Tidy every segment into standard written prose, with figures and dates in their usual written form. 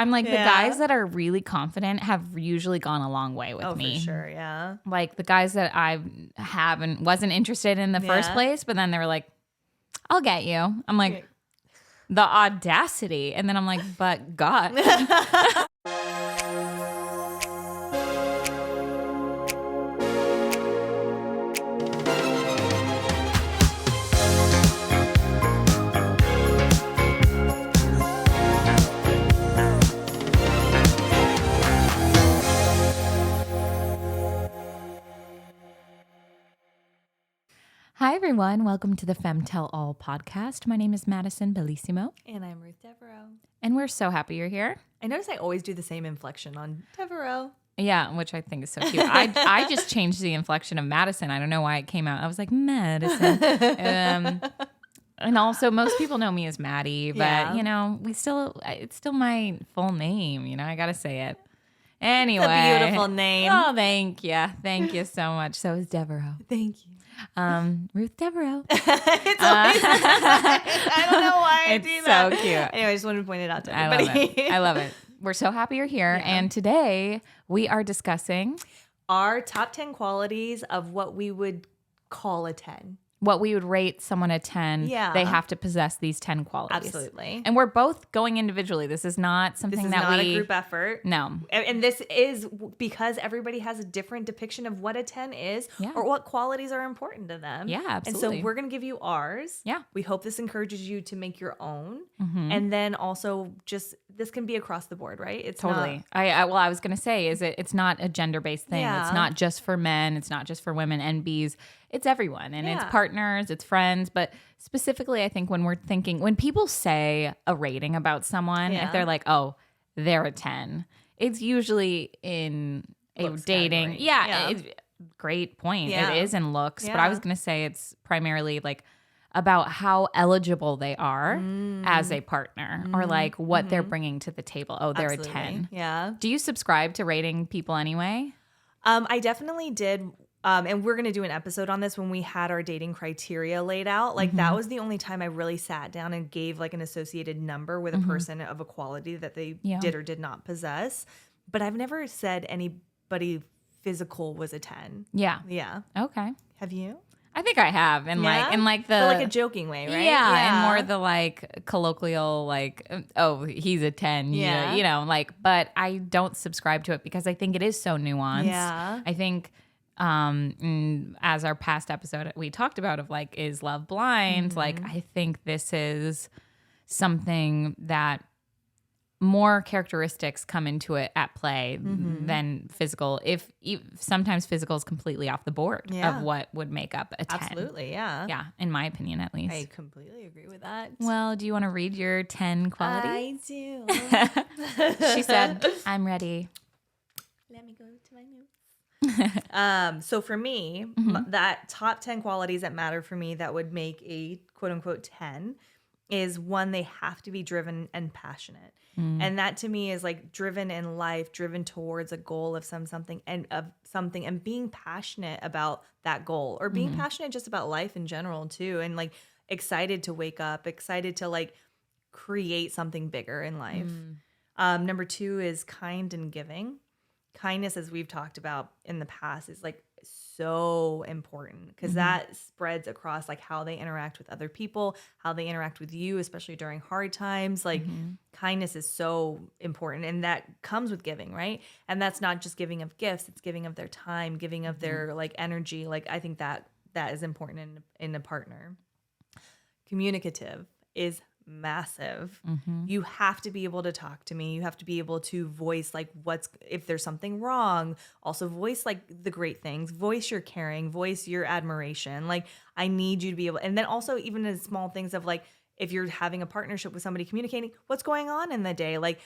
I'm like, the guys that are really confident have usually gone a long way with me. For sure, yeah. Like the guys that I wasn't interested in the first place, but then they were like, I'll get you. I'm like, the audacity. And then I'm like, but God. Hi, everyone. Welcome to the Femme Tell All podcast. My name is Madison Bellissimo. And I'm Ruth Devereaux. And we're so happy you're here. I notice I always do the same inflection on Devereaux. Yeah, which I think is so cute. I just changed the inflection of Madison. I don't know why it came out. I was like, Madison. And also, most people know me as Maddie, but, you know, it's still my full name. You know, I got to say it. Anyway. It's a beautiful name. Oh, thank you. Thank you so much. So is Devereaux. Thank you. Ruth Devereaux. It's always I don't know why I do that. It's so cute. Anyway, I just wanted to point it out to everybody. I love it. We're so happy you're here. Yeah. And today we are discussing our top 10 qualities of what we would call a 10. What we would rate someone a 10. Yeah. They have to possess these 10 qualities. Absolutely. And we're both going individually. This is not something that not a group effort. No. And this is because everybody has a different depiction of what a 10 is or what qualities are important to them. Yeah, absolutely. And so we're going to give you ours. Yeah. We hope this encourages you to make your own. Mm-hmm. And then also just this can be across the board, right? It's totally. I was going to say it's not a gender-based thing. Yeah. It's not just for men. It's not just for women and bees. It's everyone, and it's partners, it's friends, but specifically I think when people say a rating about someone, if they're like, oh, they're a 10, it's usually in a looks dating. It's great point. Yeah. It is in looks, but I was going to say it's primarily like about how eligible they are as a partner or like what they're bringing to the table. Oh, they're Absolutely. a 10. Yeah. Do you subscribe to rating people anyway? I definitely did. And we're going to do an episode on this when we had our dating criteria laid out. Like that was the only time I really sat down and gave like an associated number with a person of a quality that they did or did not possess. But I've never said anybody physical was a 10. Yeah. Yeah. Okay. Have you? I think I have. But like a joking way, right? Yeah. And more the like colloquial, like, oh, he's a 10. Yeah. You know, like, but I don't subscribe to it because I think it is so nuanced. Yeah. I think as our past episode we talked about of like, is love blind? Like, I think this is something that more characteristics come into it at play than physical. If sometimes physical is completely off the board of what would make up a 10. Absolutely, yeah. Yeah, in my opinion, at least. I completely agree with that. Well, do you want to read your 10 qualities? I do. She said, I'm ready. Let me go to my notes. So for me, that top 10 qualities that matter for me that would make a quote unquote 10 is one, they have to be driven and passionate. And that to me is like driven in life, driven towards a goal of something and being passionate about that goal or being passionate just about life in general too. And like excited to wake up, excited to like create something bigger in life. Number 2 is kind and giving. Kindness, as we've talked about in the past, is like so important because that spreads across like how they interact with other people, how they interact with you, especially during hard times. Like kindness is so important, and that comes with giving, right? And that's not just giving of gifts; it's giving of their time, giving of their like energy. Like I think that is important in a partner. Communicative is massive. You have to be able to talk to me. You have to be able to voice like if there's something wrong, also voice like the great things, voice your caring, voice your admiration. Like I need you to be able, and then also even in small things of like, if you're having a partnership with somebody, communicating what's going on in the day. Like,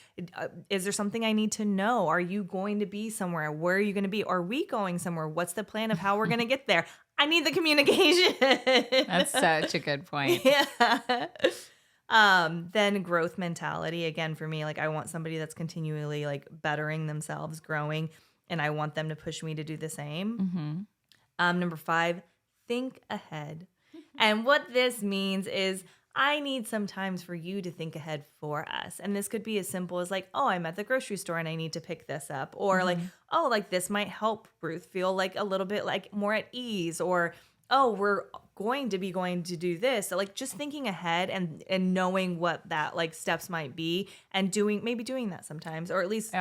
is there something I need to know? Are you going to be somewhere? Where are you going to be? Are we going somewhere? What's the plan of how we're going to get there? I need the communication. That's such a good point. Yeah. Then growth mentality. Again, for me, like I want somebody that's continually like bettering themselves, growing, and I want them to push me to do the same. Number 5, think ahead. And what this means is I need sometimes for you to think ahead for us. And this could be as simple as like, oh, I'm at the grocery store and I need to pick this up. Or like, oh, like this might help Ruth feel like a little bit like more at ease. Or, oh, we're going to do this. So like just thinking ahead and knowing what that like steps might be and doing that sometimes, or at least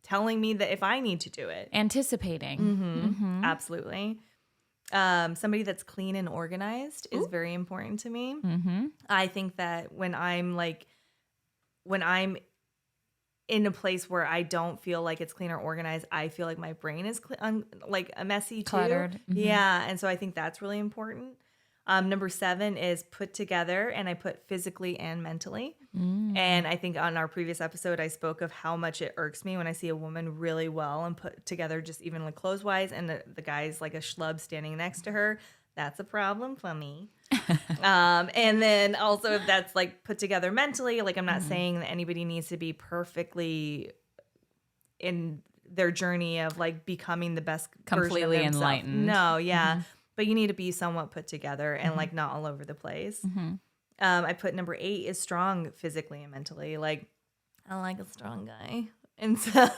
telling me that if I need to do it. Anticipating. Absolutely. Somebody that's clean and organized is very important to me. I think that when I'm in a place where I don't feel like it's clean or organized, I feel like my brain is like messy too. Cluttered. Yeah. And so I think that's really important. Number 7 is put together, and I put physically and mentally. And I think on our previous episode, I spoke of how much it irks me when I see a woman really well and put together, just even like clothes wise, and the guy's like a schlub standing next to her. That's a problem for me. And then also if that's like put together mentally, like I'm not saying that anybody needs to be perfectly in their journey of like becoming the best Completely version of themselves. enlightened. No, yeah. But you need to be somewhat put together and like not all over the place. I put number 8 is strong physically and mentally. Like I like a strong guy. And so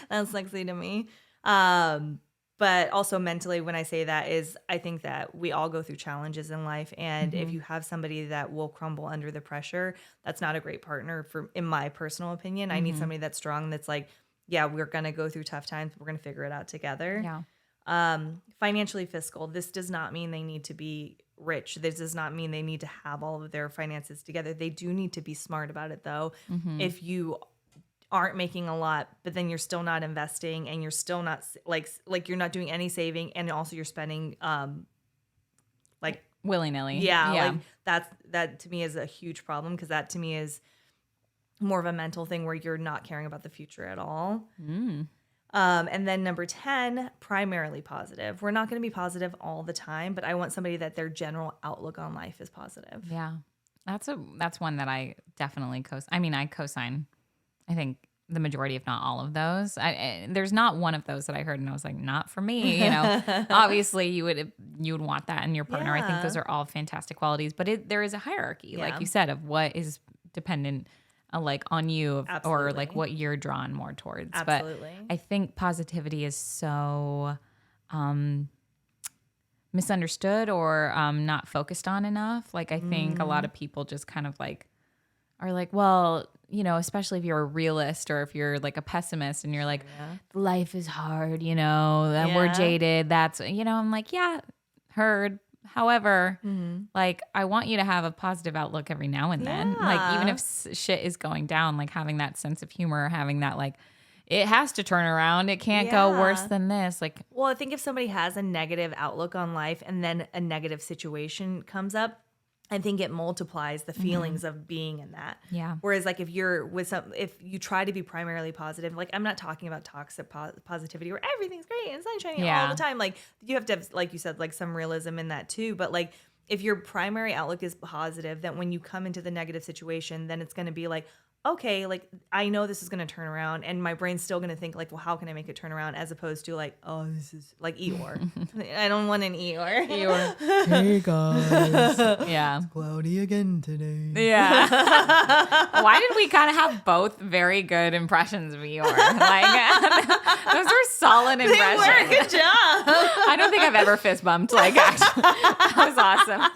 that's sexy to me. But also mentally, when I say that is, I think that we all go through challenges in life. And if you have somebody that will crumble under the pressure, that's not a great partner in my personal opinion. I need somebody that's strong. That's like, yeah, we're going to go through tough times. But we're going to figure it out together. Yeah. Financially fiscal. This does not mean they need to be rich. This does not mean they need to have all of their finances together. They do need to be smart about it though. If you aren't making a lot, but then you're still not investing and you're still not like you're not doing any saving, and also you're spending like willy-nilly. Yeah. Like that to me is a huge problem, because that to me is more of a mental thing where you're not caring about the future at all. And then number 10, primarily positive. We're not going to be positive all the time, but I want somebody that their general outlook on life is positive. Yeah. That's one that I definitely I co-sign, I think, the majority, if not all of those. There's not one of those that I heard and I was like, not for me, Obviously you would want that in your partner. I think those are all fantastic qualities, but there is a hierarchy, like you said, of what is dependent like on you or like what you're drawn more towards. Absolutely. But I think positivity is so misunderstood or not focused on enough. Like I think a lot of people just kind of like are like, well, especially if you're a realist or if you're like a pessimist and you're like, life is hard, and we're jaded. That's, I'm like, yeah, heard. However, like I want you to have a positive outlook every now and then. Like even if shit is going down, like having that sense of humor, having that like, it has to turn around. It can't go worse than this. Like, well, I think if somebody has a negative outlook on life and then a negative situation comes up, I think it multiplies the feelings of being in that. Yeah. Whereas like if you try to be primarily positive, like I'm not talking about toxic positivity where everything's great and sunshiny all the time. Like you have to have, like you said, like some realism in that too. But like if your primary outlook is positive, then when you come into the negative situation, then it's going to be like, okay, like I know this is going to turn around, and my brain's still going to think like, well, how can I make it turn around? As opposed to like, oh, this is like Eeyore. I don't want an Eeyore. Hey guys. Yeah. It's cloudy again today. Yeah. Why did we kind of have both very good impressions of Eeyore? Like those were solid impressions. They were, good job. I don't think I've ever fist bumped. Like actually, that was awesome.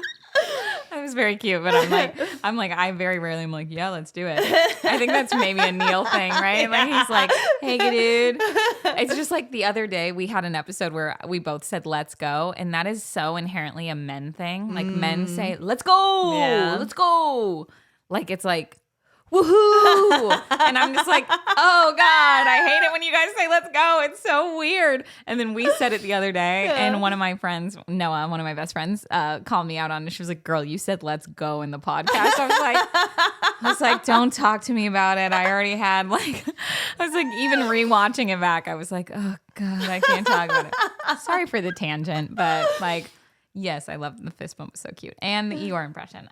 It was very cute, but I very rarely am like, yeah, let's do it. I think that's maybe a Neil thing, right? Like he's like, hey, dude. It's just like the other day we had an episode where we both said, let's go. And that is so inherently a men thing. Like men say, let's go, let's go. Like it's like, woohoo. And I'm just like, oh God, I hate it when you guys say let's go. It's so weird. And then we said it the other day, and one of my friends, Noah, one of my best friends, called me out on it. She was like, girl, you said let's go in the podcast. I was like, don't talk to me about it. I already had like, I was like, even rewatching it back, I was like, oh God, I can't talk about it. Sorry for the tangent, but like, yes, I loved the fist bump. It was so cute. And the Eeyore impression.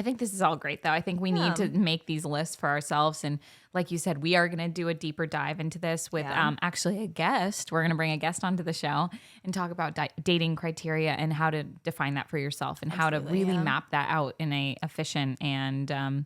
I think this is all great, though. I think we need to make these lists for ourselves. And like you said, we are going to do a deeper dive into this with actually a guest. We're going to bring a guest onto the show and talk about dating criteria and how to define that for yourself and how to really map that out in a efficient and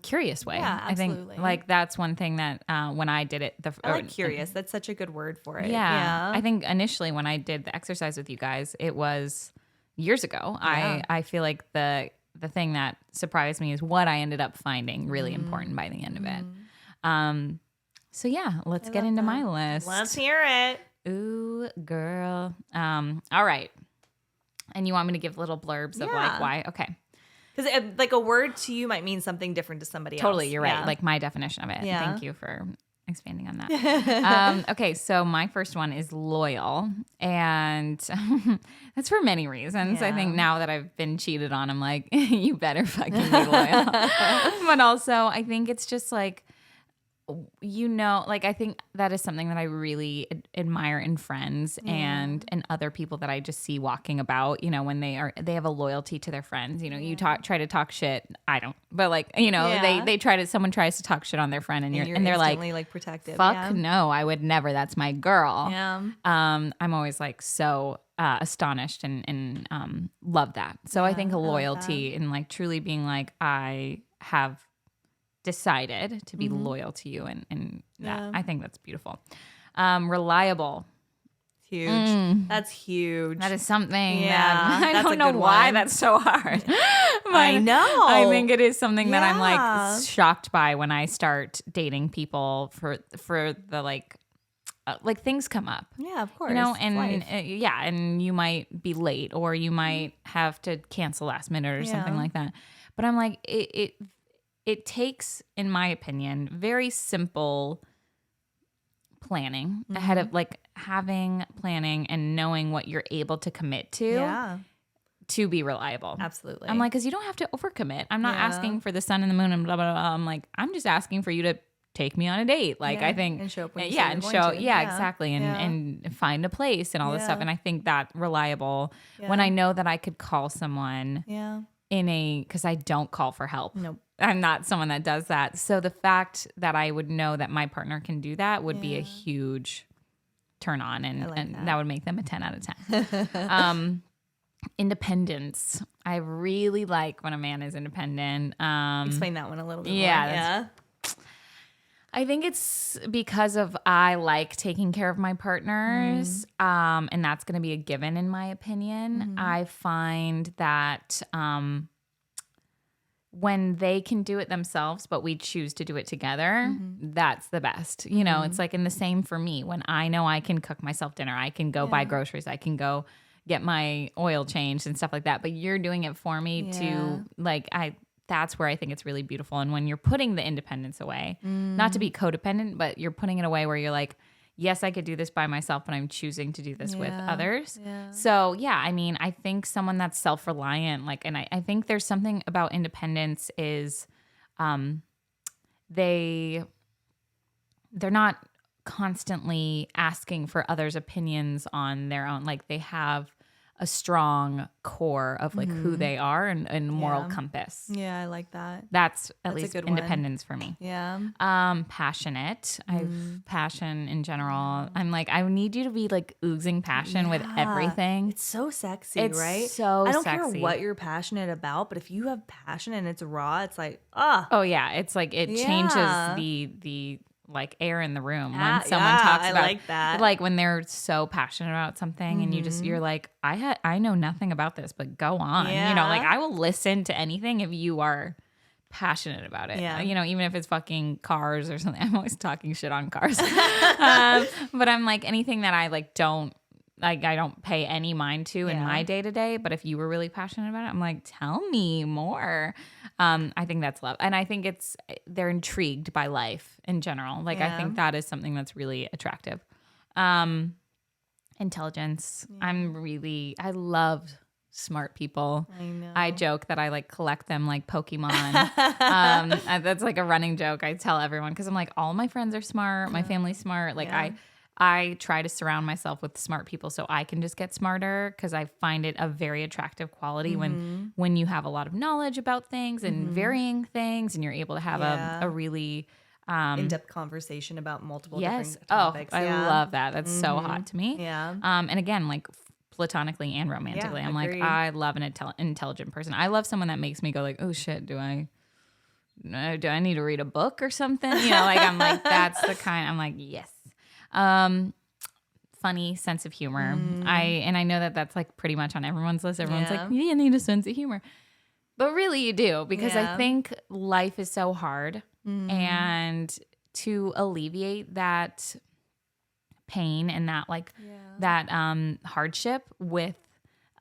curious way. Yeah, absolutely. I think like that's one thing that when I did it, I like curious. That's such a good word for it. Yeah. I think initially when I did the exercise with you guys, it was years ago. Yeah. I feel like the thing that surprised me is what I ended up finding really important by the end of it. So yeah, let's get into my list. Let's hear it. Ooh, girl. All right. And you want me to give little blurbs of like why? Okay. Because like a word to you might mean something different to somebody else. Totally, you're right. Like my definition of it. Yeah. Thank you for expanding on that. Okay, so my first one is loyal. And that's for many reasons. I think now that I've been cheated on, I'm like, you better fucking be loyal. But also, I think it's just like, like I think that is something that I really admire in friends and other people that I just see walking about, when they have a loyalty to their friends. You try to talk shit. I don't, but like, someone tries to talk shit on their friend and they're like protective. Fuck no, I would never. That's my girl. Yeah. I'm always like so astonished and love that. So I think a loyalty and like truly being like, I have decided to be loyal to you and that I think that's beautiful. Reliable. Huge. That's huge. That is something that I don't know why that's so hard. I know. I think it is something that I'm like shocked by when I start dating people for the like things come up. Yeah, of course. And you might be late or you might have to cancel last minute or something like that. But I'm like it takes, in my opinion, very simple planning ahead of like having planning and knowing what you're able to commit to to be reliable. Absolutely. I'm like, because you don't have to overcommit. I'm not asking for the sun and the moon and blah, blah, blah. I'm like, I'm just asking for you to take me on a date. Like, I think. And show up when you exactly. And find a place and all this stuff. And I think that reliable, when I know that I could call someone because I don't call for help. Nope. I'm not someone that does that. So the fact that I would know that my partner can do that would be a huge turn on and that would make them a 10 out of 10. Independence. I really like when a man is independent. Explain that one a little bit more. Yeah. I think it's because of I like taking care of my partners, and that's going to be a given in my opinion. I find that when they can do it themselves, but we choose to do it together, that's the best. It's like in the same for me. When I know I can cook myself dinner, I can go buy groceries, I can go get my oil changed and stuff like that. But you're doing it for me to that's where I think it's really beautiful. And when you're putting the independence away, not to be codependent, but you're putting it away where you're like, yes, I could do this by myself, but I'm choosing to do this with others. Yeah. So I mean, I think someone that's self-reliant, and I think there's something about independence is they're not constantly asking for others' opinions on their own. Like they have a strong core of like who they are and moral compass. Yeah, I like that. That's at least independence for me. Yeah. Passionate. I've passion in general. I'm like, I need you to be like oozing passion with everything. It's so sexy, right? So I don't sexy. care what you're passionate about, but if you have passion and it's raw, it's like, Oh yeah. It's like it changes the like air in the room when someone talks about like that. Like when they're so passionate about something and you're like, I know nothing about this, but go on. Like I will listen to anything if you are passionate about it. Even if it's fucking cars or something. I'm always talking shit on cars. But I'm like anything that I like don't like I don't pay any mind to in my day-to-day, but if you were really passionate about it, I'm like, tell me more. I think that's love. And I think they're intrigued by life in general. Like I think that is something that's really attractive. Intelligence. I love smart people. I know. I joke that I like collect them like Pokemon. That's like a running joke I tell everyone because I'm like, all my friends are smart, my family's smart. Like I try to surround myself with smart people so I can just get smarter, because I find it a very attractive quality when you have a lot of knowledge about things and varying things, and you're able to have a really in-depth conversation about multiple different topics. I love that. That's so hot to me. Yeah. And again, like platonically and romantically, I'm agreed. like, I love an intelligent person. I love someone that makes me go like, oh shit, do I need to read a book or something? You know, like I'm like, that's the kind. I'm like, yes. Funny sense of humor. I know that that's like pretty much on everyone's list. Everyone's like, you need a sense of humor, but really you do, because I think life is so hard, and to alleviate that pain and that that hardship with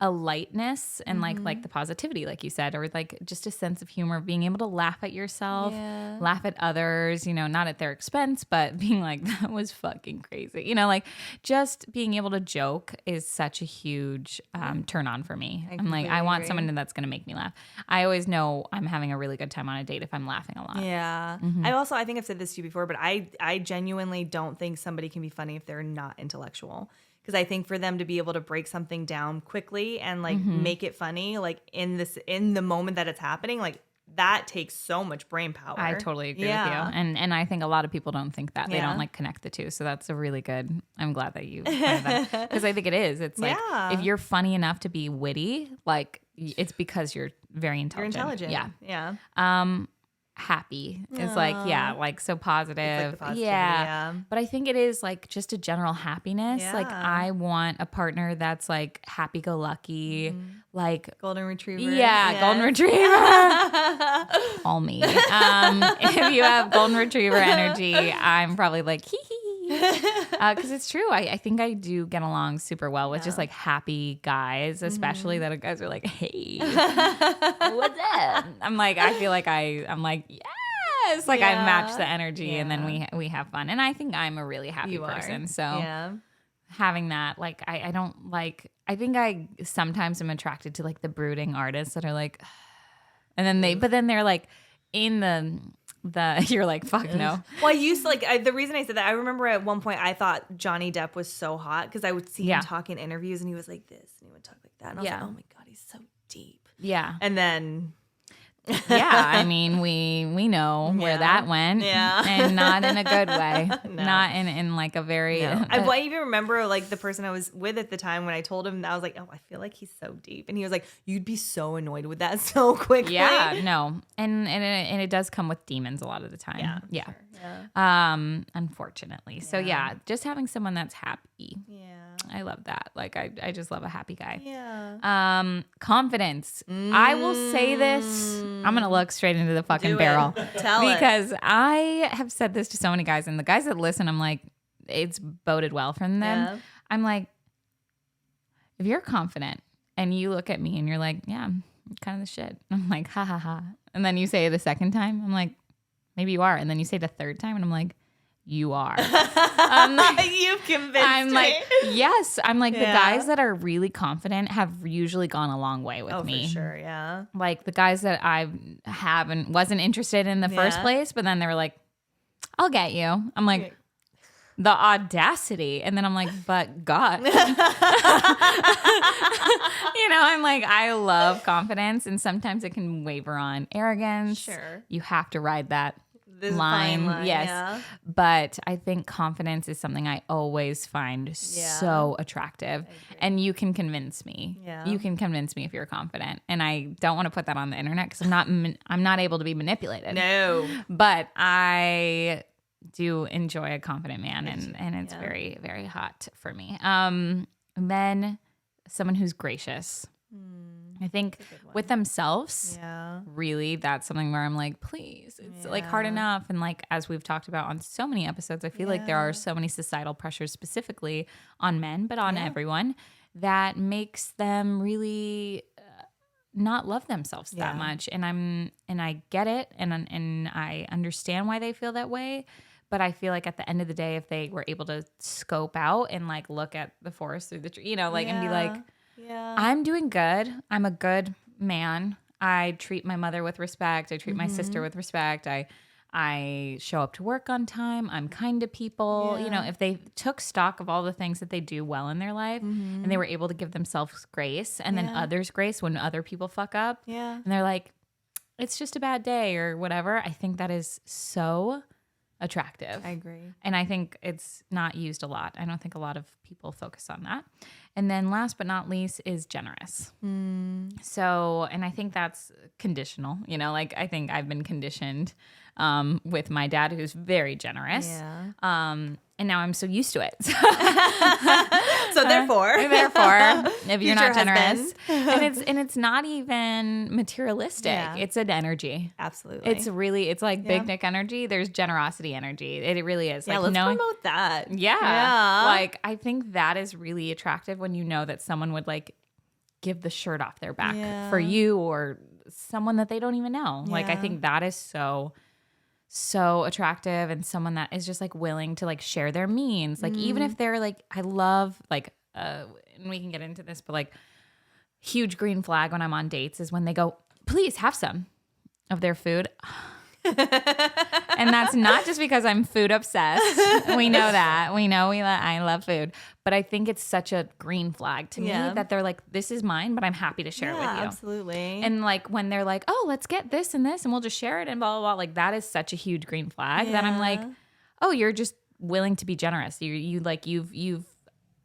a lightness and like the positivity, like you said, or like just a sense of humor, being able to laugh at yourself, laugh at others, you know, not at their expense, but being like, that was fucking crazy. You know, like just being able to joke is such a huge turn on for me. I'm like, I want someone that's going to make me laugh. I always know I'm having a really good time on a date if I'm laughing a lot. Yeah. I think I've said this to you before, but I genuinely don't think somebody can be funny if they're not intellectual. Because I think for them to be able to break something down quickly and like make it funny, like in the moment that it's happening, like that takes so much brain power. I totally agree with you. And I think a lot of people don't think that. They don't like connect the two. So that's a really good, I'm glad that you pointed that. Because I think it is. It's like, if you're funny enough to be witty, like it's because you're very intelligent. You're intelligent. Yeah. Happy is like, like so positive. It's like the yeah. But I think it is like just a general happiness. Yeah. Like I want a partner that's like happy-go-lucky, like golden retriever. Yeah, golden retriever. All me. If you have golden retriever energy, I'm probably like hee hee. Because it's true. I think I do get along super well with just like happy guys, especially that guys are like, hey, what's up? I'm like, I feel like I'm like, yes, like I match the energy, and then we have fun. And I think I'm a really happy person. So having that, like, I don't like, I think I sometimes am attracted to like the brooding artists that are like, and then but then they're like in the you're like, fuck no. Well, I used to like, the reason I said that, I remember at one point I thought Johnny Depp was so hot because I would see him talk in interviews and he was like this and he would talk like that. And I was like, oh my God, he's so deep. Yeah. And then. I mean, we know where that went. Yeah. And not in a good way. No. Not in like a very. No. I even remember like the person I was with at the time when I told him, I was like, oh, I feel like he's so deep. And he was like, you'd be so annoyed with that so quickly. Yeah, no. And it does come with demons a lot of the time. Yeah. Sure. Unfortunately. So just having someone that's happy. Yeah. I love that. Like I just love a happy guy. Yeah. Confidence. I will say this. I'm gonna look straight into the fucking barrel. Tell it. Because I have said this to so many guys, and the guys that listen, I'm like, it's boded well from them. Yeah. I'm like, if you're confident and you look at me and you're like, yeah, I'm kind of the shit. I'm like, ha ha ha. And then you say it the second time, I'm like, maybe you are. And then you say it the third time, and I'm like, you are. You've convinced me. Like, yes. I'm like, the guys that are really confident have usually gone a long way with me. For sure, yeah. Like the guys that I wasn't interested in the first place, but then they were like, I'll get you. I'm like, the audacity. And then I'm like, but God. You know, I'm like, I love confidence, and sometimes it can waver on arrogance. Sure. You have to ride that This line. Yes. Yeah. But I think confidence is something I always find so attractive. And you can convince me. Yeah. You can convince me if you're confident. And I don't want to put that on the internet because I'm not able to be manipulated. No. But I do enjoy a confident man, and it's very, very hot for me. And then someone who's gracious. I think with themselves, really, that's something where I'm like, please, it's like hard enough. And like, as we've talked about on so many episodes, I feel like there are so many societal pressures specifically on men, but on everyone, that makes them really not love themselves that much. And I get it. And I understand why they feel that way. But I feel like at the end of the day, if they were able to scope out and like look at the forest through the tree, you know, like, and be like, I'm doing good. I'm a good man. I treat my mother with respect. I treat my sister with respect. I show up to work on time. I'm kind to people. Yeah. You know, if they took stock of all the things that they do well in their life and they were able to give themselves grace and then others grace when other people fuck up. Yeah. And they're like, it's just a bad day or whatever. I think that is so attractive. I agree. And I think it's not used a lot. I don't think a lot of people focus on that. And then last but not least is generous. So, and I think that's conditional. You know, like I think I've been conditioned with my dad, who's very generous. Yeah. And now I'm so used to it. So therefore, if you're not Future generous, husband. and it's not even materialistic. Yeah. It's an energy. Absolutely. It's like Big Nick energy. There's generosity energy. It really is. yeah, like let's promote that. Yeah. Like I think that is really attractive when you know that someone would like give the shirt off their back for you or someone that they don't even know. Like I think that is so attractive, and someone that is just like willing to like share their means. Like even if they're like, I love like and we can get into this, but like huge green flag when I'm on dates is when they go, please have some of their food. And that's not just because I'm food obsessed. We know that. We know I love food. But I think it's such a green flag to me that they're like, this is mine, but I'm happy to share it with you. Absolutely. And like when they're like, oh, let's get this and this and we'll just share it and blah, blah, blah. Like that is such a huge green flag that I'm like, oh, you're just willing to be generous. You've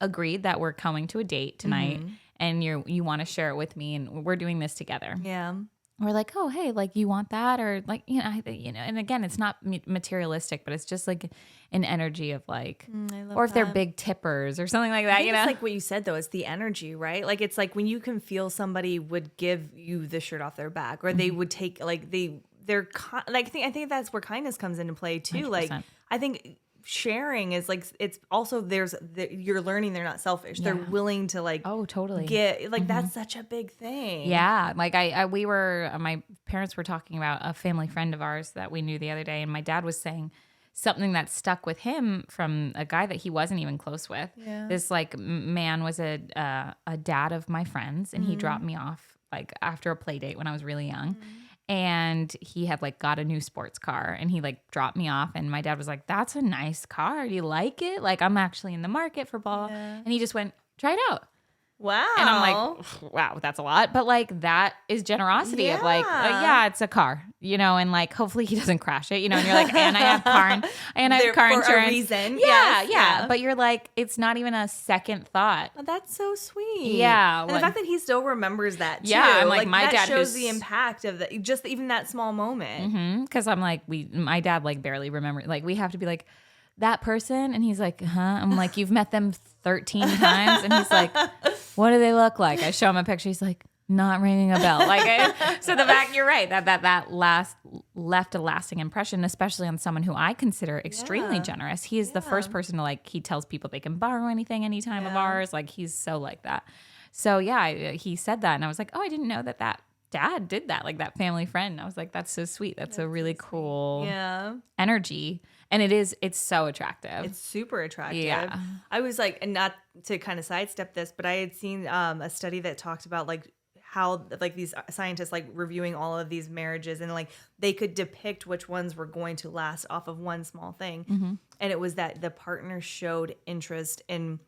agreed that we're coming to a date tonight and you want to share it with me and we're doing this together. Yeah. Or like, oh, hey, like you want that? Or like, and again, it's not materialistic, but it's just like an energy of like, or if they're big tippers or something like that, It's like what you said though, it's the energy, right? Like it's like when you can feel somebody would give you the shirt off their back or they would take like they're like, I think that's where kindness comes into play too. 100%. Like I think sharing is like, it's also you're learning they're not selfish. They're willing to like, oh, totally get like, that's such a big thing. Yeah. Like my parents were talking about a family friend of ours that we knew the other day. And my dad was saying something that stuck with him from a guy that he wasn't even close with. Yeah. This like man was a dad of my friends and he dropped me off like after a play date when I was really young. And he had like got a new sports car and he like dropped me off and my dad was like, that's a nice car. Do you like it? Like I'm actually in the market for blah. And he just went, try it out. Wow. And I'm like, wow, that's a lot. But like that is generosity of like, it's a car, and like hopefully he doesn't crash it, and you're like, and I have car I have car insurance. For a reason. Yeah. But you're like, it's not even a second thought. Oh, that's so sweet. Yeah. And the fact that he still remembers that too. Yeah. I'm like my that dad shows the impact of just even that small moment. Because I'm like, my dad like barely remembers. Like we have to be like, that person, and he's like, huh? I'm like, you've met them 13 times, and he's like, what do they look like? I show him a picture. He's like, not ringing a bell. So the fact you're right that left a lasting impression, especially on someone who I consider extremely generous. He is the first person to like. He tells people they can borrow anything anytime of ours. Like he's so like that. So he said that, and I was like, oh, I didn't know that dad did that, like that family friend. I was like, that's so sweet. That's a really cool energy. And it's so attractive. It's super attractive. Yeah. I was like, and not to kind of sidestep this, but I had seen a study that talked about like how like these scientists like reviewing all of these marriages and like they could depict which ones were going to last off of one small thing. And it was that the partner showed interest in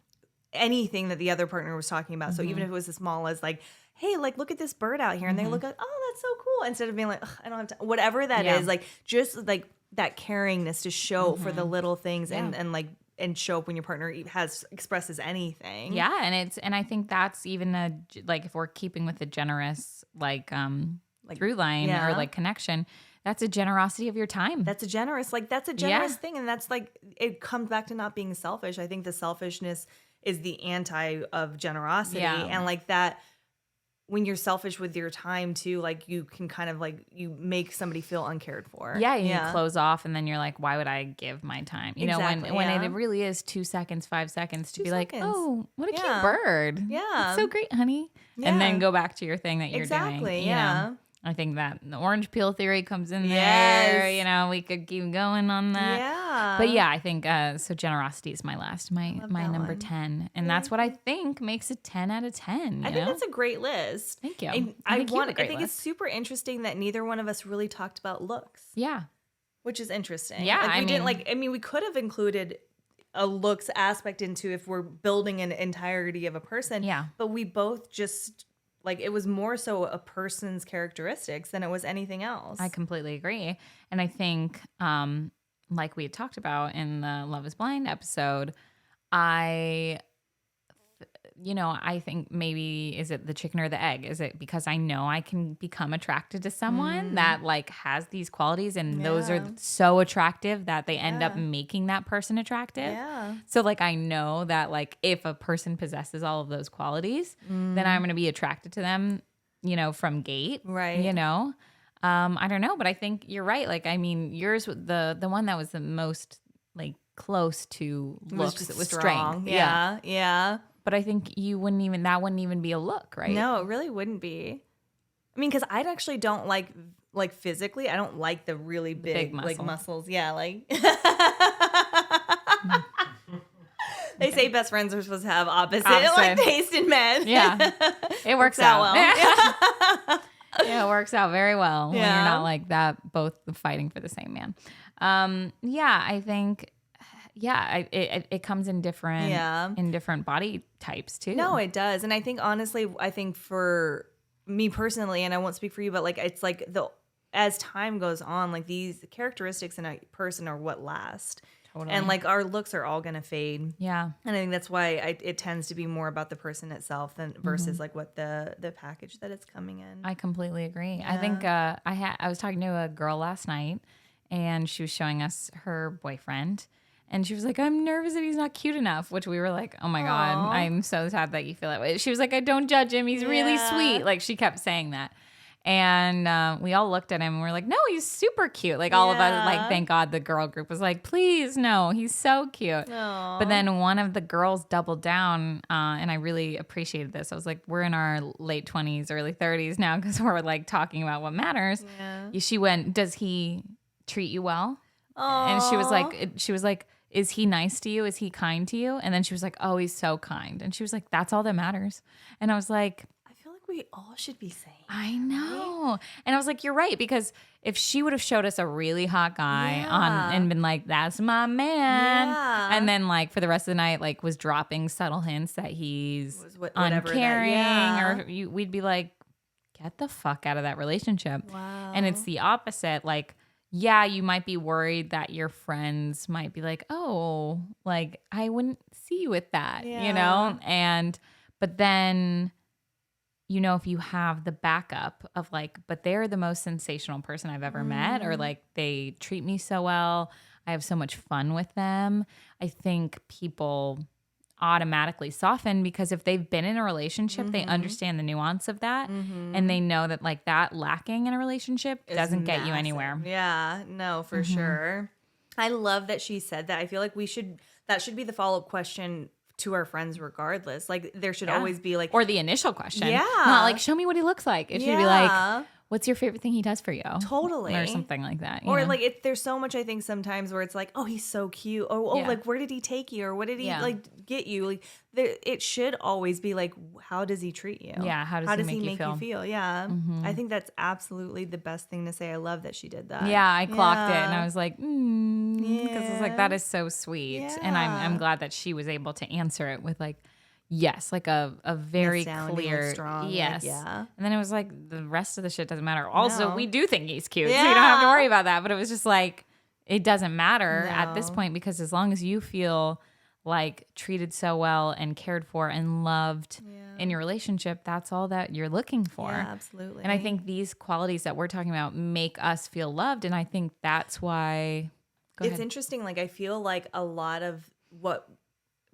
anything that the other partner was talking about. So even if it was as small as like, hey, like look at this bird out here, and they look at, oh, that's so cool, instead of being like, I don't have time, whatever that is, like just like that caringness to show for the little things and show up when your partner expresses anything. Yeah, and I think that's even like if we're keeping with the generous like through line or like connection, that's a generosity of your time. That's a generous thing, and that's like it comes back to not being selfish. I think the selfishness is the anti of generosity, and like that. When you're selfish with your time too, like you can kind of like you make somebody feel uncared for. Yeah, you close off, and then you're like, why would I give my time? When it really is 2 seconds, 5 seconds to be like, oh, what a cute bird. Yeah, it's so great, honey. Yeah. And then go back to your thing that you're doing. Exactly. Yeah. I think that the orange peel theory comes in there. We could keep going on that. Yeah. But yeah, I think so generosity is my number 10. And that's what I think makes a 10 out of 10. I think that's a great list. Thank you. I think it's super interesting that neither one of us really talked about looks. Yeah. Which is interesting. Yeah, like, we could have included a looks aspect into if we're building an entirety of a person. Yeah. But we both just like it was more so a person's characteristics than it was anything else. I completely agree. And I think, like we had talked about in the Love is Blind episode, I think maybe, is it the chicken or the egg? Is it because I know I can become attracted to someone that like has these qualities and those are so attractive that they end up making that person attractive? Yeah. So like I know that like if a person possesses all of those qualities, then I'm going to be attracted to them, from gate. Right. I don't know, but I think you're right. Like, I mean, yours, the one that was the most like close to looks, it was strong. strength. Yeah. But I think that wouldn't even be a look, right? No, it really wouldn't be. I mean, because I actually don't like physically, I don't like the really big like muscles. Yeah, like they say best friends are supposed to have opposite. Like taste in men. Yeah, it works out well. Yeah, it works out very well when you're not like that, both fighting for the same man. I think. Yeah, it comes in different body types too. No, it does. And I think honestly, for me personally, and I won't speak for you, but like it's like as time goes on, like these characteristics in a person are what last. Totally. And like our looks are all gonna fade. Yeah. And I think that's why it tends to be more about the person itself than versus like what the package that it's coming in. I completely agree. Yeah. I think I was talking to a girl last night and she was showing us her boyfriend. And she was like, I'm nervous that he's not cute enough, which we were like, oh my God, I'm so sad that you feel that way. She was like, I don't judge him. He's really sweet. Like she kept saying that. And we all looked at him and we're like, no, he's super cute. Like all of us, like, thank God the girl group was like, please, no, he's so cute. Aww. But then one of the girls doubled down and I really appreciated this. I was like, we're in our late 20s, early 30s now because we're like talking about what matters. Yeah. She went, does he treat you well? Aww. And she was like, is he nice to you? Is he kind to you? And then she was like, oh, he's so kind. And she was like, that's all that matters. And I was like, I feel like we all should be saying I know. Right? And I was like, you're right. Because if she would have showed us a really hot guy and been like, that's my man. Yeah. And then like for the rest of the night, like was dropping subtle hints that he's uncaring or we'd be like, get the fuck out of that relationship. Wow. And it's the opposite. Like, yeah, you might be worried that your friends might be like, oh, like I wouldn't see you with that, but then, if you have the backup of like, but they're the most sensational person I've ever met, or like they treat me so well, I have so much fun with them. I think people automatically soften because if they've been in a relationship, they understand the nuance of that and they know that like that lacking in a relationship doesn't get you anywhere. Yeah, no, for sure. I love that she said that. I feel like that should be the follow-up question to our friends regardless. Like there should always be like, or the initial question. Yeah. Not like, show me what he looks like. It should be like, what's your favorite thing he does for you? Totally. Or something like that. Or like there's so much I think sometimes where it's like, oh, he's so cute. Like where did he take you? Or what did he like get you? Like it should always be like, how does he treat you? Yeah. How does he make you feel? Yeah. I think that's absolutely the best thing to say. I love that she did that. Yeah. I clocked it and I was like, because I was like, that is so sweet. Yeah. And I'm glad that she was able to answer it with like, yes, like a very clear, strong, yes. Like, yeah. And then it was like the rest of the shit doesn't matter. Also, we do think he's cute, so you don't have to worry about that. But it was just like, it doesn't matter at this point because as long as you feel like treated so well and cared for and loved in your relationship, that's all that you're looking for. Yeah, absolutely. And I think these qualities that we're talking about make us feel loved. And I think that's why. It's interesting. Like, I feel like a lot of what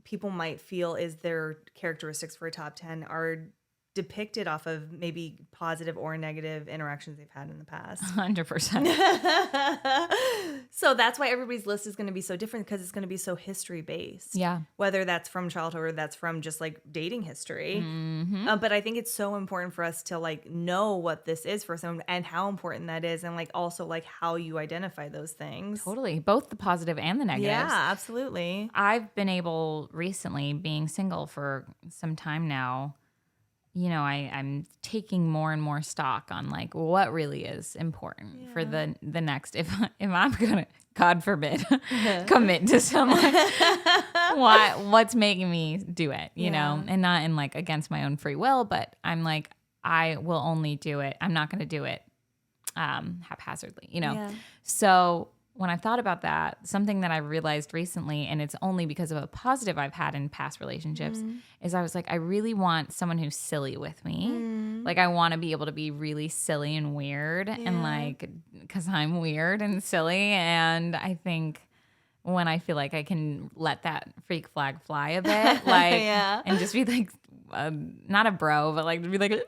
people might feel is their characteristics for a top 10 are depicted off of maybe positive or negative interactions they've had in the past. 100%. So that's why everybody's list is going to be so different because it's going to be so history based. Yeah. Whether that's from childhood or that's from just like dating history. But I think it's so important for us to like know what this is for someone and how important that is. And like also like how you identify those things. Totally. Both the positive and the negatives. Yeah, absolutely. I've been able recently, being single for some time now, I'm taking more and more stock on like what really is important for the next, if I'm gonna, God forbid, commit to someone, what's making me do it, and not in like against my own free will, but I'm like, I will only do it. I'm not going to do it haphazardly, So when I thought about that, something that I realized recently, and it's only because of a positive I've had in past relationships, is I was like, I really want someone who's silly with me. Like, I want to be able to be really silly and weird, and like, because I'm weird and silly. And I think when I feel like I can let that freak flag fly a bit, like, and just be like, not a bro, but like, be like,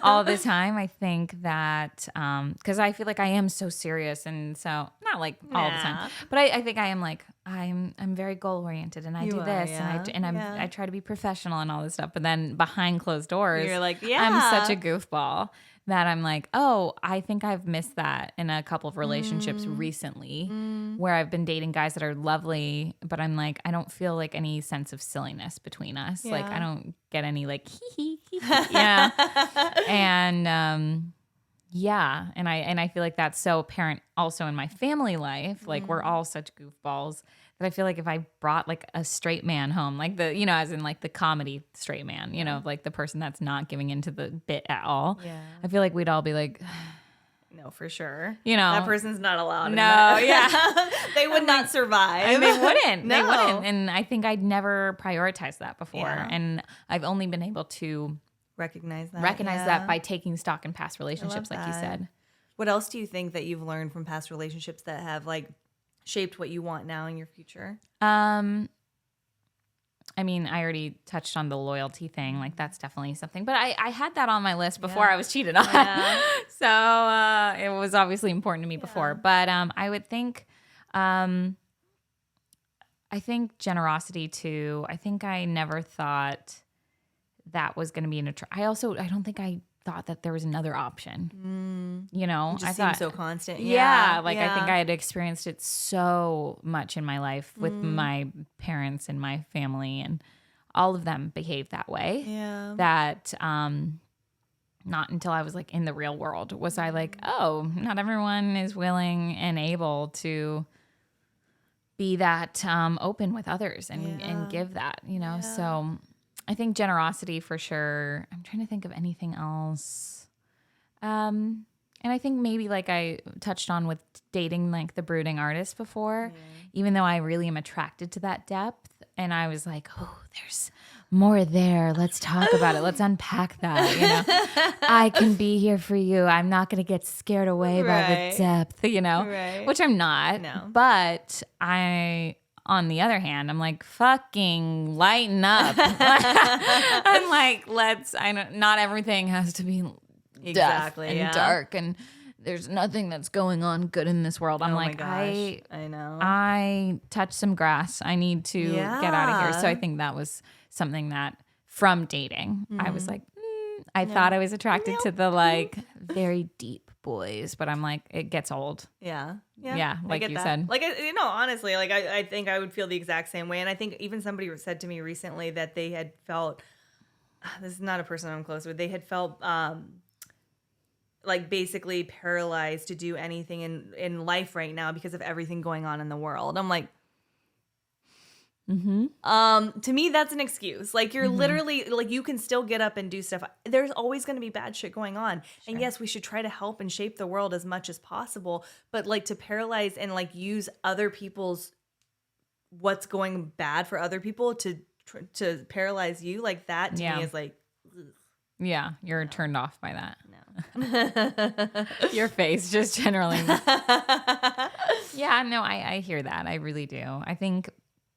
all the time. I think that because I feel like I am so serious, and so not like all the time, but I think I am like I'm very goal oriented, and I do this, and I try to be professional and all this stuff. But then behind closed doors, you're like, I'm such a goofball that I'm like, oh, I think I've missed that in a couple of relationships recently, where I've been dating guys that are lovely, but I'm like, I don't feel like any sense of silliness between us. Like, I don't get any like hee hee hee, and and I feel like that's so apparent also in my family life. Like, we're all such goofballs that I feel like if I brought like a straight man home, like the, as in like the comedy straight man, like the person that's not giving into the bit at all. Yeah. I feel like we'd all be like, no, for sure. That person's not allowed. No, they would not survive. And they wouldn't. No. They wouldn't. And I think I'd never prioritized that before. Yeah. And I've only been able to recognize that by taking stock in past relationships, like you said. What else do you think that you've learned from past relationships that have like shaped what you want now in your future? I mean, I already touched on the loyalty thing. Like, that's definitely something. But I had that on my list before I was cheated on. Yeah. So it was obviously important to me before. But I would think, I think generosity too. I think I never thought that was going to be I don't think I thought that there was another option. It just seemed so constant. I think I had experienced it so much in my life with my parents and my family, and all of them behaved that way. Yeah. That not until I was like in the real world was I like, oh, not everyone is willing and able to be that open with others and give that, So I think generosity for sure. I'm trying to think of anything else. And I think maybe like I touched on with dating like the brooding artist before, even though I really am attracted to that depth. And I was like, oh, there's more there. Let's talk about it. Let's unpack that. I can be here for you. I'm not going to get scared away by the depth, which I'm not. No. But on the other hand, I'm like, fucking lighten up. I'm like, not everything has to be death and dark, and there's nothing that's going on good in this world. I'm like, I know. I touched some grass. I need to get out of here. So I think that was something that from dating, I was like, I thought I was attracted to the like very deep boys, but I'm like, it gets old. Yeah, like you said. Like, honestly, like I think I would feel the exact same way. And I think even somebody said to me recently that they had felt, this is not a person I'm close with, they had felt like basically paralyzed to do anything in life right now because of everything going on in the world. I'm like, to me, that's an excuse. Like, you're literally like, you can still get up and do stuff. There's always going to be bad shit going on. Sure. And yes, we should try to help and shape the world as much as possible. But like, to paralyze and like use other people's what's going bad for other people to paralyze you, like that to me is like, ugh. Yeah, you're turned off by that. No. Your face just generally. Yeah, no, I hear that. I really do. I think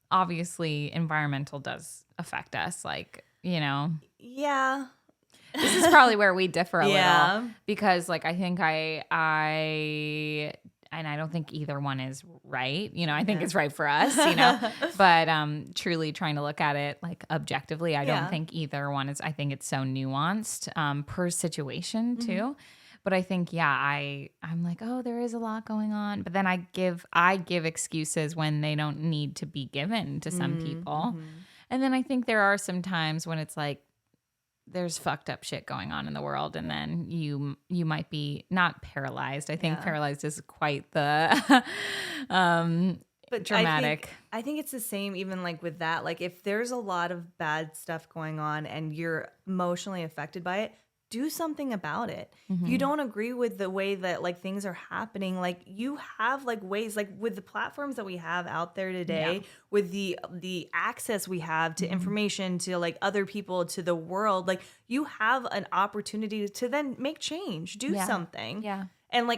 obviously environmental does affect us, like, Yeah. This is probably where we differ a little, because like I think and I don't think either one is right. I think it's right for us, but truly trying to look at it like objectively, I don't think either one is. I think it's so nuanced per situation too. But I think, I'm like, oh, there is a lot going on. But then I give excuses when they don't need to be given to some people. And then I think there are some times when it's like, there's fucked up shit going on in the world, and then you might be not paralyzed. I think paralyzed is quite the but dramatic. I think it's the same even like with that. Like if there's a lot of bad stuff going on and you're emotionally affected by it, do something about it. If you don't agree with the way that like things are happening, like you have like ways, like with the platforms that we have out there today, with the access we have to information, to like other people, to the world, like you have an opportunity to then make change, do something. Yeah. And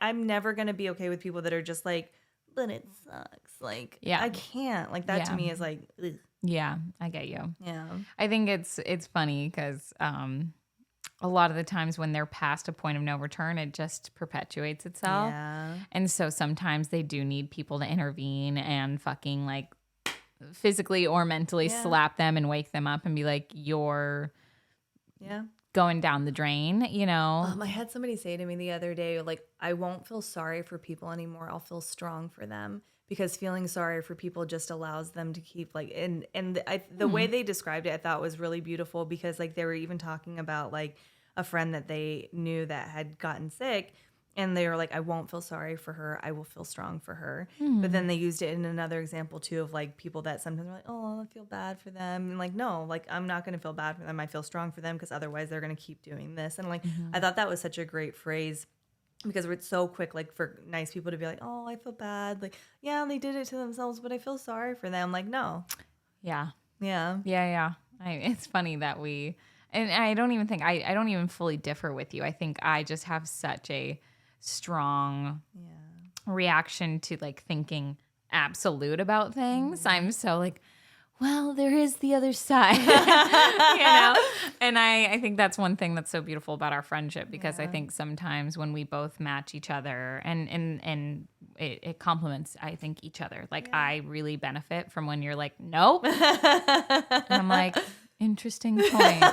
I'm never going to be okay with people that are just like, but it sucks. Like, I can't. Like that to me is like, ugh. Yeah, I get you. Yeah. I think it's funny because a lot of the times when they're past a point of no return, it just perpetuates itself. Yeah. And so sometimes they do need people to intervene and fucking like physically or mentally slap them and wake them up and be like, you're going down the drain, you know? I had somebody say to me the other day, like, I won't feel sorry for people anymore. I'll feel strong for them. Because feeling sorry for people just allows them to keep like, the way they described it, I thought was really beautiful, because like they were even talking about like a friend that they knew that had gotten sick, and they were like, I won't feel sorry for her. I will feel strong for her. But then they used it in another example too of like people that sometimes are like, oh, I feel bad for them. And like, no, like I'm not going to feel bad for them. I feel strong for them because otherwise they're going to keep doing this. And like, I thought that was such a great phrase. Because it's so quick, like, for nice people to be like, oh, I feel bad. Like, yeah, they did it to themselves, but I feel sorry for them. Like, no. Yeah. Yeah. Yeah. It's funny that and I don't even think, I don't even fully differ with you. I think I just have such a strong reaction to, like, thinking absolute about things. I'm so, like, well, there is the other side, you know? And I think that's one thing that's so beautiful about our friendship, because I think sometimes when we both match each other and it complements, I think, each other. Like, I really benefit from when you're like, nope. And I'm like, interesting point.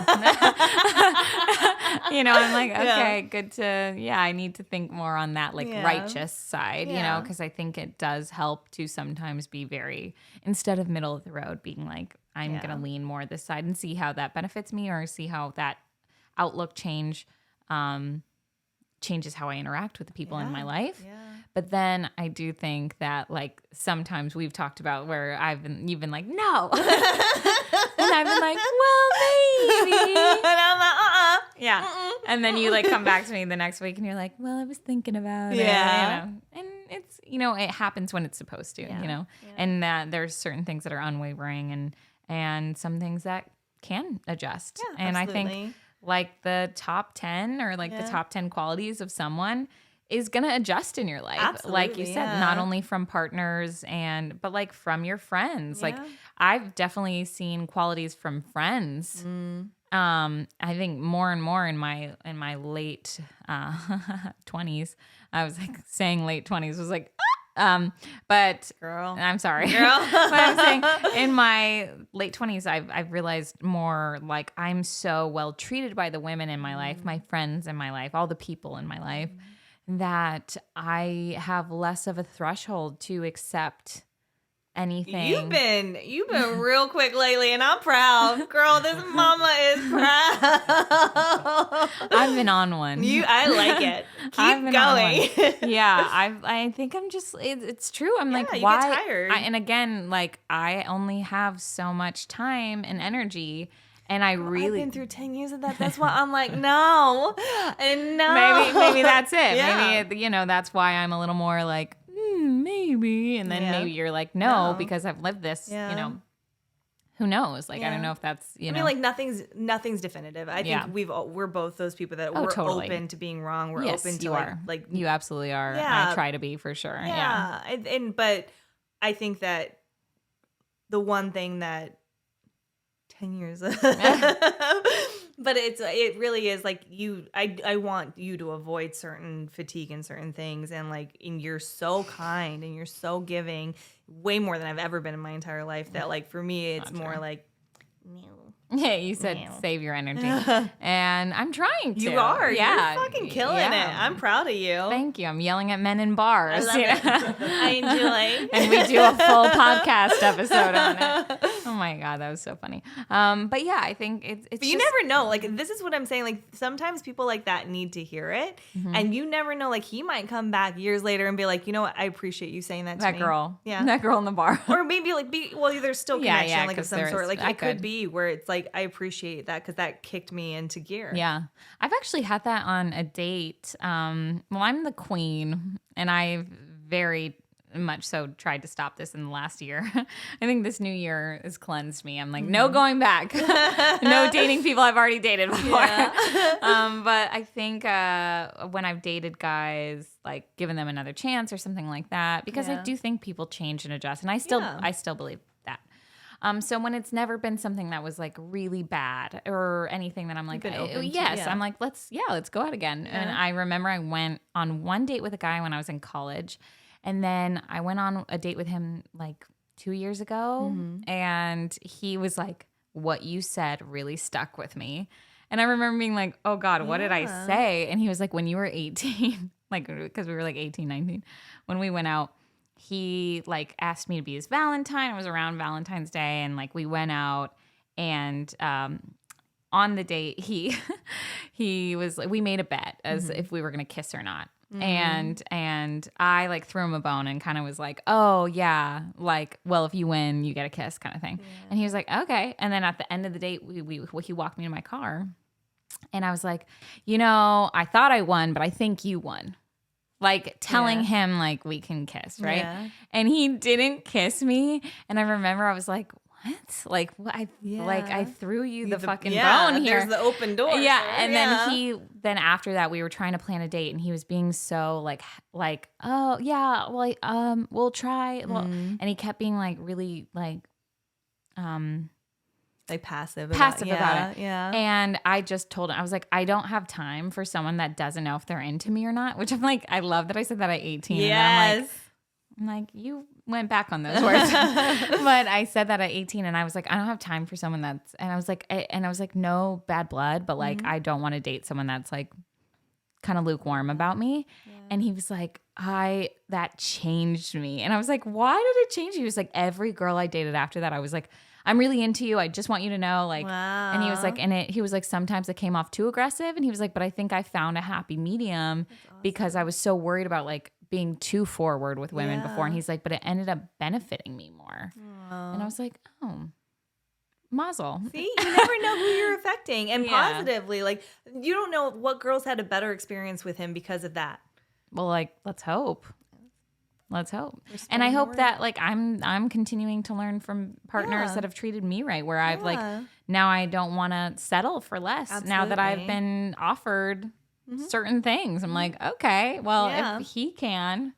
You know, I'm like, okay, good to, I need to think more on that, like, righteous side, you know, because I think it does help to sometimes be very, instead of middle of the road, being like, I'm going to lean more this side and see how that benefits me, or see how that outlook changes how I interact with the people in my life. Yeah. But then I do think that, like, sometimes we've talked about where you've been like, no. And I've been like, well, maybe. And I'm like, yeah. And then you like come back to me the next week and you're like, well, I was thinking about it. Yeah. You know? And it's, you know, it happens when it's supposed to, you know, and that there's certain things that are unwavering and some things that can adjust. Yeah, and absolutely. I think like the top 10 or like the top 10 qualities of someone is going to adjust in your life. Absolutely, like you said, not only from partners but like from your friends. Like I've definitely seen qualities from friends. I think more and more in my late 20s. I was like saying late 20s was like, but girl, I'm sorry. Girl. But I'm saying in my late 20s, I've realized more like I'm so well treated by the women in my life, my friends in my life, all the people in my life, that I have less of a threshold to accept anything. You've been real quick lately, and I'm proud. Girl, this mama is proud. I've been on one. I like it. Keep going. Yeah, I think I'm just, it's true. I'm like, you why? Get tired. And again, like, I only have so much time and energy. And I've been through 10 years of that. That's why I'm like, no, and no. Maybe that's it. Yeah. Maybe, you know, that's why I'm a little more like, maybe. And then maybe you're like, no, because I've lived this, you know, who knows? Like, I don't know if that's, you know. I mean, like nothing's definitive. I think we're both those people that we're totally open to being wrong. We're open to like you absolutely are. Yeah. I try to be for sure. Yeah. But I think that the one thing that 10 years but it really is like I want you to avoid certain fatigue and certain things, and you're so kind and you're so giving, way more than I've ever been in my entire life, that like for me it's more like yeah, you said save your energy. And I'm trying to. You are. Yeah. You're fucking killing it. I'm proud of you. Thank you. I'm yelling at men in bars. I love it. I enjoy. And we do a full podcast episode on it. Oh my God, that was so funny. But yeah, I think it's but you never know. Like, this is what I'm saying. Like, sometimes people like that need to hear it. And you never know. Like, he might come back years later and be like, you know what? I appreciate you saying that to me. That girl. Yeah. That girl in the bar. Or maybe like there's still connection like of some sort. Like it could be where it's like, I appreciate that because that kicked me into gear. Yeah. I've actually had that on a date. Well, I'm the queen and I've very much so tried to stop this in the last year. I think this new year has cleansed me. I'm like, no going back. No dating people I've already dated before. Yeah. But I think when I've dated guys, like giving them another chance or something like that, because I do think people change and adjust. And I still believe that. So when it's never been something that was like really bad or anything that I'm like, I'm like, let's go out again. Yeah. And I remember I went on one date with a guy when I was in college. And then I went on a date with him like 2 years ago. And he was like, what you said really stuck with me. And I remember being like, oh God, what did I say? And he was like, when you were 18, like, because we were like 18, 19, when we went out, he like asked me to be his Valentine. It was around Valentine's Day. And like we went out and on the date, he was like, we made a bet as if we were going to kiss or not. And I like threw him a bone and kind of was like, oh yeah, like, well, if you win, you get a kiss kind of thing. Yeah. And he was like, okay. And then at the end of the date, he walked me to my car and I was like, I thought I won, but I think you won. Like telling him like we can kiss, right? Yeah. And he didn't kiss me. And I remember I was like, what? Like I threw you the fucking bone here. There's the open door. Yeah. And then after that we were trying to plan a date and he was being so like, oh yeah, well, we'll try. Well, and he kept being like really like passive about it. Yeah. And I just told him, I was like, I don't have time for someone that doesn't know if they're into me or not, which I'm like, I love that I said that at 18. Yes. And I'm like, you went back on those words. But I said that at 18 and I was like, I don't have time for someone and I was like, no bad blood, but like, I don't want to date someone that's like kind of lukewarm about me. Yeah. And he was like, that changed me. And I was like, why did it change you? He was like, every girl I dated after that, I was like, I'm really into you. I just want you to know. Like, wow. And he was like, he was like, sometimes it came off too aggressive. And he was like, but I think I found a happy medium because I was so worried about like being too forward with women before. And he's like, but it ended up benefiting me more. Aww. And I was like, oh, mazel. See, you never know who you're affecting. And positively, like, you don't know what girls had a better experience with him because of that. Well, like, let's hope. And I hope that like I'm continuing to learn from partners that have treated me right, where I've like, now I don't want to settle for less. Absolutely. Now that I've been offered certain things. I'm like, okay, well, if he can,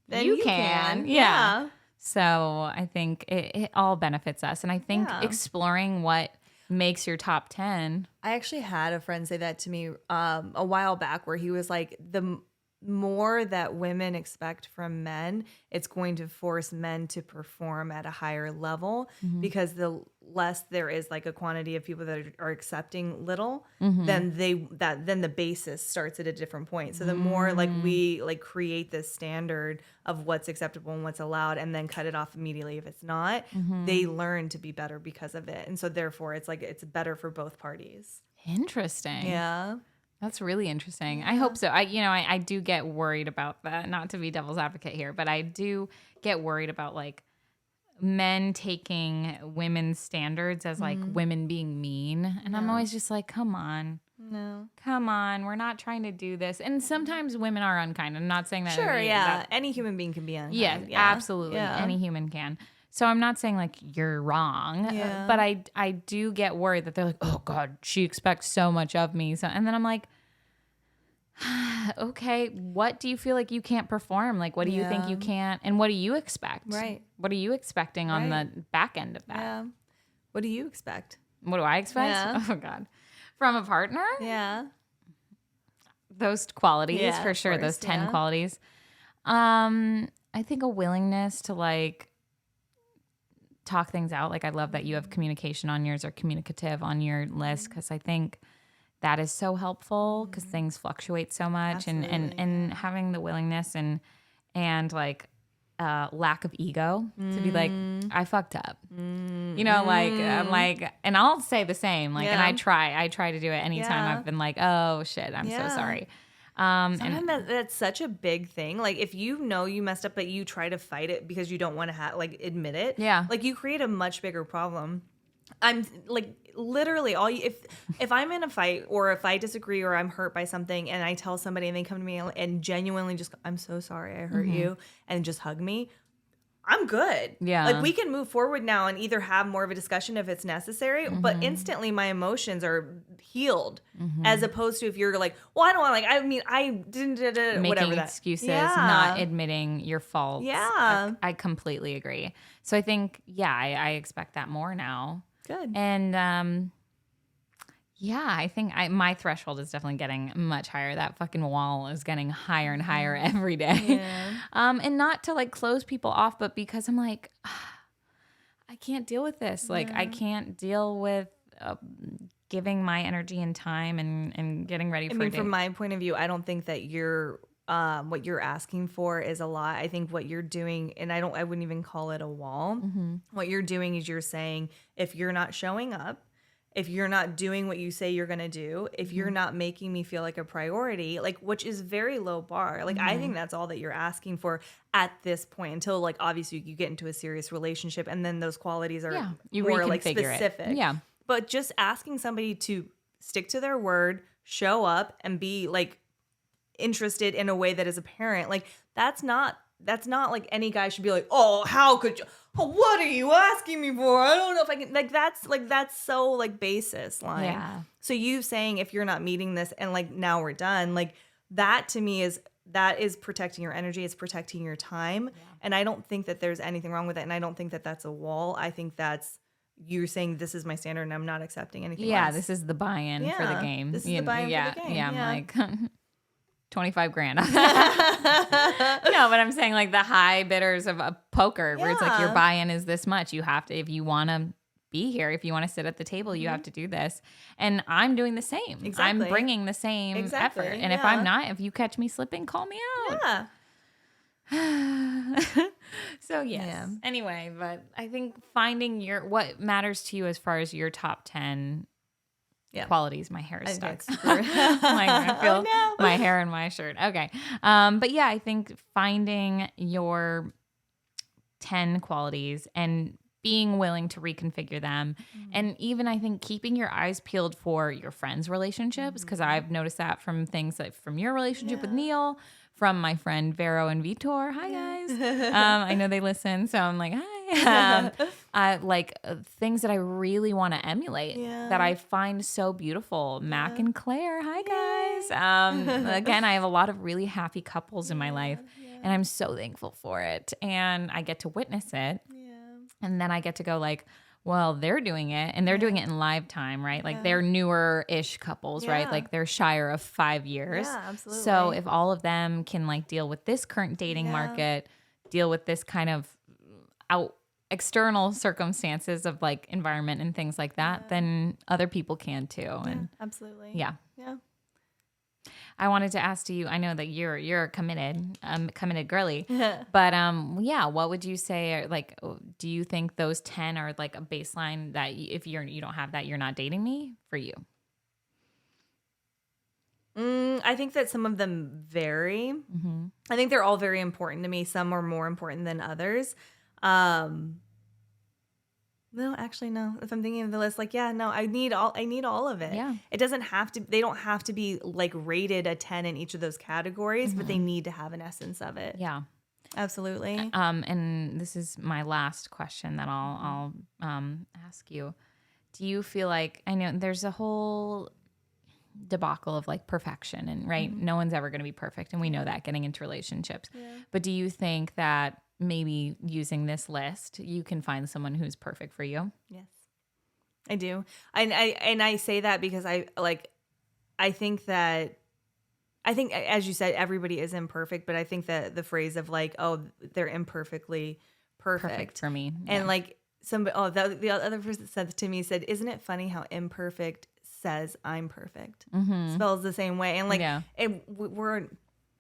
then you can. Yeah. So I think it all benefits us. And I think exploring what makes your top 10. I actually had a friend say that to me a while back where he was like, the more that women expect from men, it's going to force men to perform at a higher level because the less there is like a quantity of people that are accepting little, then the basis starts at a different point. So the more like we like create this standard of what's acceptable and what's allowed and then cut it off immediately if it's not, they learn to be better because of it. And so therefore it's like it's better for both parties. Interesting. Yeah. That's really interesting. I hope so. I do get worried about that, not to be devil's advocate here, but I do get worried about like men taking women's standards as like women being mean. And I'm always just like, come on. No. Come on. We're not trying to do this. And sometimes women are unkind. I'm not saying that. Sure, any human being can be unkind. Yeah, absolutely. Yeah. Any human can. So I'm not saying like you're wrong, but I do get worried that they're like, oh God, she expects so much of me. So, and then I'm like, okay, what do you feel like you can't perform? Like, what do you think you can't? And what do you expect? Right. What are you expecting on the back end of that? Yeah. What do you expect? What do I expect? Yeah. Oh God. From a partner? Yeah. Those qualities for sure. Course, those 10 qualities. I think a willingness to like talk things out. Like I love that you have communication on yours or communicative on your list because I think that is so helpful because things fluctuate so much and having the willingness and like lack of ego to be like, I fucked up. You know, like, I'm like, and I'll say the same. Like, and I try to do it anytime I've been like, oh shit, I'm so sorry. Sometimes that's such a big thing. Like if you know you messed up, but you try to fight it because you don't want to admit it. Yeah. Like you create a much bigger problem. I'm like literally if I'm in a fight or if I disagree or I'm hurt by something and I tell somebody and they come to me and genuinely just, I'm so sorry I hurt you, and just hug me, I'm good. Yeah. Like we can move forward now and either have more of a discussion if it's necessary, but instantly my emotions are healed, as opposed to if you're like, well, I don't want, like, I mean, I didn't, making whatever that. excuses, not admitting your faults. Yeah. I completely agree. So I think, I expect that more now. Good. And I think my threshold is definitely getting much higher. That fucking wall is getting higher and higher every day. Yeah. And not to like close people off, but because I'm like, I can't deal with this. Like I can't deal with giving my energy and time and getting ready for a date. From my point of view, I don't think that you're what you're asking for is a lot. I think what you're doing, and I wouldn't even call it a wall. What you're doing is you're saying, if you're not showing up, if you're not doing what you say you're going to do, if you're not making me feel like a priority, like, which is very low bar. Like, I think that's all that you're asking for at this point, until like, obviously you get into a serious relationship and then those qualities are more like specific. It. Yeah. But just asking somebody to stick to their word, show up, and be like interested in a way that is apparent, like that's not like any guy should be like, oh, how could you? Oh, what are you asking me for? I don't know if I can. That's so like basis line. Yeah. So you saying if you're not meeting this and like now we're done, like that to me is protecting your energy. It's protecting your time. Yeah. And I don't think that there's anything wrong with it. And I don't think that that's a wall. I think that's you're saying this is my standard and I'm not accepting anything less. This is the buy-in for the game. This is the buy-in for the game. Yeah, I'm like 25 grand. No, but I'm saying like the high bidders of a poker where it's like your buy-in is this much. You have to, if you want to be here, if you want to sit at the table, you have to do this. And I'm doing the same. Exactly. I'm bringing the same effort. And if I'm not, if you catch me slipping, call me out. Yeah. So yes. Yeah. Anyway, but I think finding what matters to you as far as your top 10 qualities. My hair is stuck. I feel my hair in my shirt. Okay. But yeah, I think finding your 10 qualities and being willing to reconfigure them. And even I think keeping your eyes peeled for your friends' relationships, because I've noticed that from things like from your relationship with Neil, from my friend Vero and Vitor. Hi guys. I know they listen, so I'm like, hi. Things that I really want to emulate that I find so beautiful. Mac and Claire. Hi guys. Again, I have a lot of really happy couples in my life, and I'm so thankful for it. And I get to witness it. And then I get to go like, well, they're doing it, and they're doing it in live time, right? Like they're newer-ish couples, right? Like they're shyer of 5 years. Yeah, absolutely. So if all of them can like deal with this current dating market, deal with this kind of external circumstances of like environment and things like that, then other people can too. And absolutely. Yeah. Yeah. I wanted to ask you, I know that you're a committed girly, but what would you say, like, do you think those 10 are like a baseline that if you don't have that, you're not dating me for you? I think that some of them vary. I think they're all very important to me. Some are more important than others. No, actually, no. If I'm thinking of the list, like, I need all of it. Yeah. It doesn't have to, they don't have to be like rated a 10 in each of those categories, but they need to have an essence of it. Yeah. Absolutely. And this is my last question that I'll ask you. Do you feel like, I know there's a whole debacle of like perfection and right, no one's ever going to be perfect. And we know that getting into relationships, but do you think that maybe using this list, you can find someone who's perfect for you? Yes, I do. And I say that because I think as you said, everybody is imperfect, but I think that the phrase of like, oh, they're imperfectly perfect for me. And like the other person said to me, said, isn't it funny how imperfect says I'm perfect? Spells the same way. And like,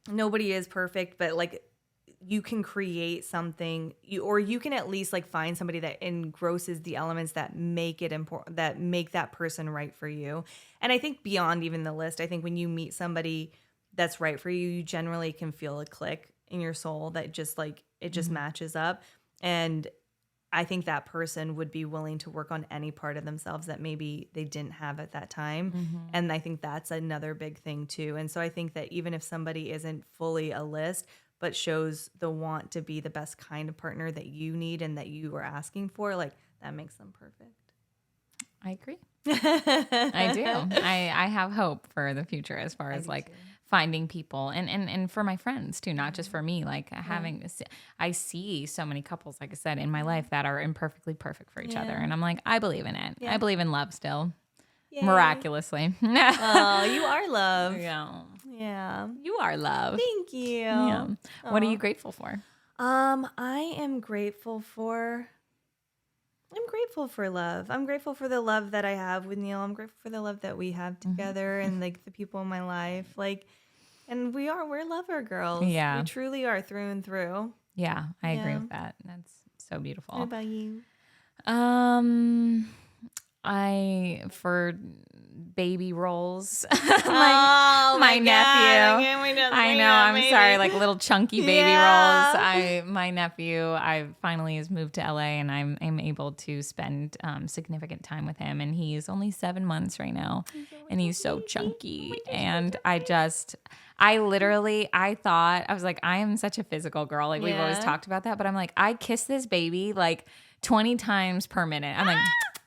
nobody is perfect, but like, you can create something, or you can at least like find somebody that engrosses the elements that make it important, that make that person right for you. And I think beyond even the list, I think when you meet somebody that's right for you, you generally can feel a click in your soul that just like, it just matches up. And I think that person would be willing to work on any part of themselves that maybe they didn't have at that time. And I think that's another big thing too. And so I think that even if somebody isn't fully a list, but shows the want to be the best kind of partner that you need and that you are asking for, like that makes them perfect. I agree. I do. I have hope for the future as far as like finding people and for my friends too, not just for me, like having this, I see so many couples, like I said, in my life that are imperfectly perfect for each other. And I'm like, I believe in it. I believe in love still. Yay. Miraculously. Oh, you are love. Yeah. You are love. Thank you. Yeah. What are you grateful for? I am grateful for love. I'm grateful for the love that I have with Neil. I'm grateful for the love that we have together and like the people in my life. Like, and we're lover girls. Yeah. We truly are through and through. Yeah, I agree with that. That's so beautiful. What about you? For baby roles, my nephew. I know. I'm sorry, like little chunky baby Yeah. roles. My nephew, I finally has moved to LA, and I'm able to spend significant time with him. And he's only 7 months right now, and he's so chunky. And I thought, I was like, I am such a physical girl. Like we've always talked about that, but I'm like, I kiss this baby like 20 times per minute. I'm like.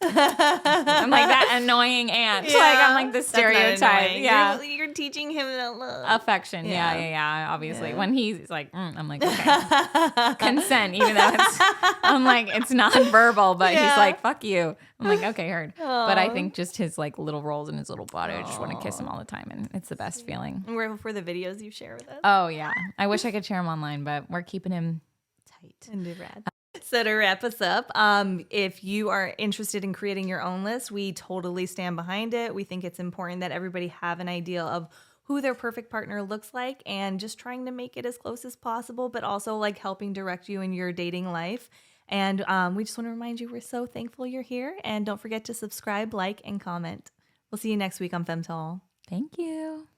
I'm like that annoying aunt. Like I'm like the stereotype. Yeah, you're teaching him that love, affection. Yeah. Obviously, when he's like, I'm like, okay, consent. Even though I'm like, it's non-verbal, but he's like, fuck you. I'm like, okay, heard. But I think just his like little rolls in his little body, I just want to kiss him all the time, and it's the best feeling. I'm grateful for the videos you share with us. Oh yeah, I wish I could share him online, but we're keeping him tight. And rad. So to wrap us up, if you are interested in creating your own list, we totally stand behind it. We think it's important that everybody have an idea of who their perfect partner looks like and just trying to make it as close as possible, but also like helping direct you in your dating life. And we just want to remind you, we're so thankful you're here. And don't forget to subscribe, like, and comment. We'll see you next week on FemTall. Thank you.